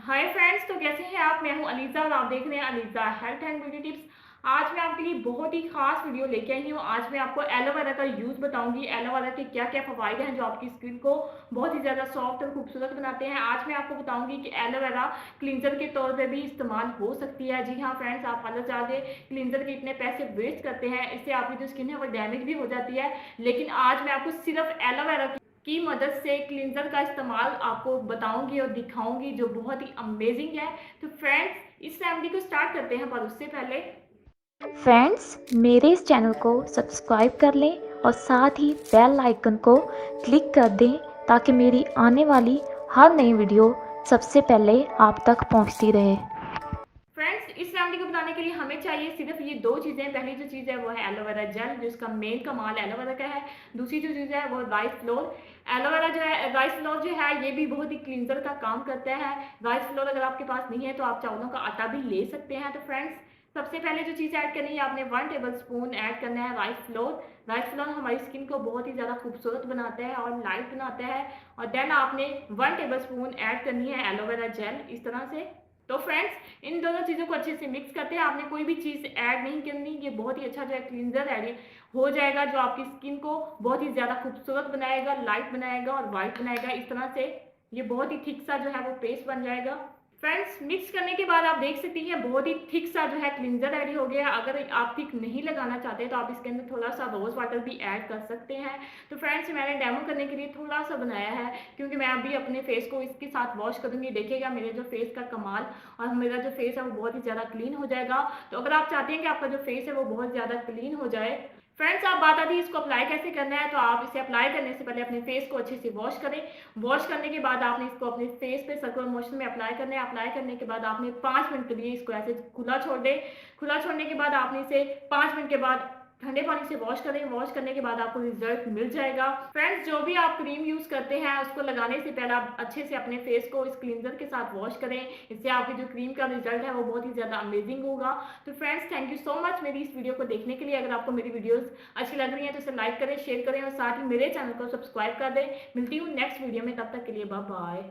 Hi friends, तो कैसे हैं आप। मैं हूं अलीज़ा और आप देख रहे हैं Aliza health and beauty tips. आज मैं आपके लिए बहुत ही खास वीडियो लेके आई हूं। आज मैं आपको एलोवेरा का यूज़ बताऊंगी। एलोवेरा के क्या क्या फ़वाइद हैं जो आपकी स्किन को बहुत ही ज़्यादा सॉफ्ट और खूबसूरत बनाते हैं। आज मैं आपको बताऊंगी कि एलोवेरा क्लींजर के तौर पर भी इस्तेमाल हो सकती है। जी हाँ फ्रेंड्स, आप पार्लर जाके क्लींजर के इतने पैसे वेस्ट करते हैं, इससे आपकी जो स्किन है वो डैमेज भी हो जाती है। लेकिन आज मैं आपको सिर्फ एलोवेरा की मदद से क्लींजर का इस्तेमाल आपको बताऊंगी और दिखाऊंगी जो बहुत ही अमेजिंग है। तो फ्रेंड्स, इस रेमेडी को स्टार्ट करते हैं, पर उससे पहले फ्रेंड्स, मेरे इस चैनल को सब्सक्राइब कर लें और साथ ही बेल आइकन को क्लिक कर दें ताकि मेरी आने वाली हर नई वीडियो सबसे पहले आप तक पहुंचती रहे। फ्रेंड्स, इस रेमेडी को बनाने के लिए हमें चाहिए सिर्फ ये दो चीज़ें। पहली जो चीज़ है वो है एलोवेरा जेल, जिसका मेन कमाल एलोवेरा का है। दूसरी जो चीज़ है वो राइस फ्लोर। एलोवेरा जो है, राइस फ्लोर जो है, ये भी बहुत ही क्लींजर का काम करता है। राइस फ्लोर अगर आपके पास नहीं है तो आप चावलों का आटा भी ले सकते हैं। तो फ्रेंड्स, सबसे पहले जो चीज़ ऐड करनी है, आपने 1 टेबल स्पून ऐड करना है राइस फ्लोर। राइस फ्लोर हमारी स्किन को बहुत ही ज़्यादा खूबसूरत बनाता है और लाइट बनाता है। और देन आपने 1 टेबल स्पून ऐड करनी है एलोवेरा जेल, इस तरह से। तो फ्रेंड्स, इन दोनों चीज़ों को अच्छे से मिक्स करते हैं। आपने कोई भी चीज़ ऐड नहीं करनी। ये बहुत ही अच्छा जो है क्लींजर रेडी हो जाएगा, जो आपकी स्किन को बहुत ही ज़्यादा खूबसूरत बनाएगा, लाइट बनाएगा और वाइट बनाएगा। इस तरह से ये बहुत ही थिक सा जो है वो पेस्ट बन जाएगा। फ्रेंड्स, मिक्स करने के बाद आप देख सकती हैं बहुत ही थिक सा जो है क्लींजर रेडी हो गया। अगर आप थिक नहीं लगाना चाहते तो आप इसके अंदर थोड़ा सा रोज़ वाटर भी ऐड कर सकते हैं। तो फ्रेंड्स, मैंने डेमो करने के लिए थोड़ा सा बनाया है, क्योंकि मैं अभी अपने फेस को इसके साथ वॉश करूँगी। देखिएगा मेरे जो फेस का कमाल, और मेरा जो फेस है वो बहुत ही ज़्यादा क्लीन हो जाएगा। तो अगर आप चाहते हैं कि आपका जो फेस है वो बहुत ज़्यादा क्लीन हो जाए। फ्रेंड्स, आप बात आती है इसको अप्लाई कैसे करना है। तो आप इसे अप्लाई करने से पहले अपने फेस को अच्छे से वॉश करें। वॉश करने के बाद आपने इसको अपने फेस पे सर्कुलर मोशन में अप्लाई करना है। अप्लाई करने के बाद आपने 5 मिनट के लिए इसको ऐसे खुला छोड़ दें। खुला छोड़ने के बाद आपने इसे 5 मिनट के बाद ठंडे पानी से वॉश करें। वॉश करने के बाद आपको रिजल्ट मिल जाएगा। फ्रेंड्स, जो भी आप क्रीम यूज़ करते हैं उसको लगाने से पहले आप अच्छे से अपने फेस को इस क्लींजर के साथ वॉश करें। इससे आपकी जो क्रीम का रिजल्ट है वो बहुत ही ज़्यादा अमेजिंग होगा। तो friends, thank you so much मेरी इस वीडियो को देखने के लिए। अगर आपको मेरी वीडियोज़ अच्छी लग रही हैं तो इसे लाइक करें, शेयर करें और साथ ही मेरे चैनल को सब्सक्राइब कर दें। मिलती हूँ नेक्स्ट वीडियो में, तब तक के लिए बाय बाय।